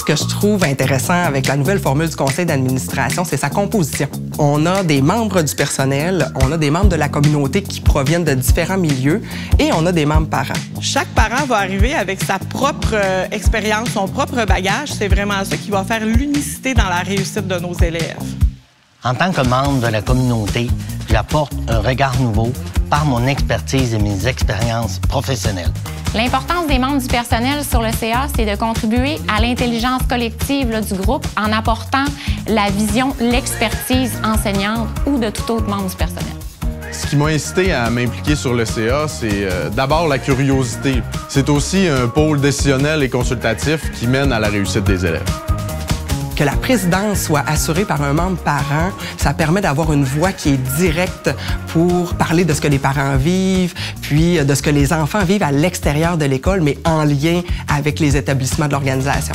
que je trouve intéressant avec la nouvelle formule du conseil d'administration, c'est sa composition. On a des membres du personnel, on a des membres de la communauté qui proviennent de différents milieux et on a des membres parents. Chaque parent va arriver avec sa propre expérience, son propre bagage. C'est vraiment ça qui va faire l'unicité dans la réussite de nos élèves. En tant que membre de la communauté, j'apporte un regard nouveau par mon expertise et mes expériences professionnelles. L'importance des membres du personnel sur le CA, c'est de contribuer à l'intelligence collective du groupe en apportant la vision, l'expertise enseignante ou de tout autre membre du personnel. Ce qui m'a incité à m'impliquer sur le CA, c'est d'abord la curiosité. C'est aussi un pôle décisionnel et consultatif qui mène à la réussite des élèves. Que la présidence soit assurée par un membre parent, ça permet d'avoir une voix qui est directe pour parler de ce que les parents vivent, puis de ce que les enfants vivent à l'extérieur de l'école, mais en lien avec les établissements de l'organisation.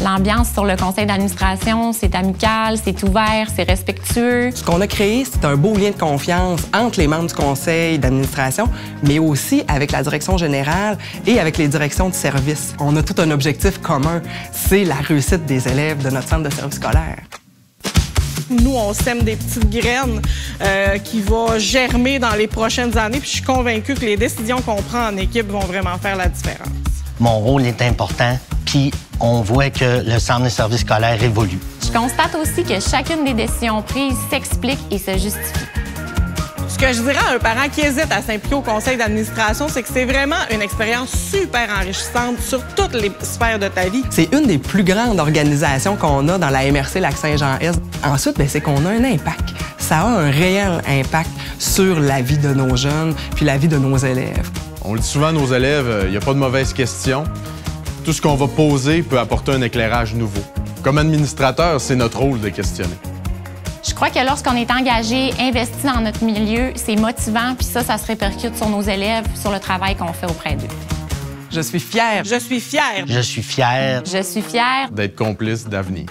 L'ambiance sur le conseil d'administration, c'est amical, c'est ouvert, c'est respectueux. Ce qu'on a créé, c'est un beau lien de confiance entre les membres du conseil d'administration, mais aussi avec la direction générale et avec les directions de service. On a tout un objectif commun, c'est la réussite des élèves de notre centre de service scolaire. Nous, on sème des petites graines qui vont germer dans les prochaines années, puis je suis convaincue que les décisions qu'on prend en équipe vont vraiment faire la différence. Mon rôle est important, puis on voit que le centre de service scolaire évolue. Je constate aussi que chacune des décisions prises s'explique et se justifie. Ce que je dirais à un parent qui hésite à s'impliquer au conseil d'administration, c'est que c'est vraiment une expérience super enrichissante sur toutes les sphères de ta vie. C'est une des plus grandes organisations qu'on a dans la MRC Lac-Saint-Jean-Est. Ensuite, c'est qu'on a un impact. Ça a un réel impact sur la vie de nos jeunes puis la vie de nos élèves. On le dit souvent à nos élèves, il n'y a pas de mauvaises questions. Tout ce qu'on va poser peut apporter un éclairage nouveau. Comme administrateur, c'est notre rôle de questionner. Je crois que lorsqu'on est engagé, investi dans notre milieu, c'est motivant, puis ça se répercute sur nos élèves, sur le travail qu'on fait auprès d'eux. Je suis fière. Je suis fière. Je suis fier. Je suis fière D'être complice d'avenir.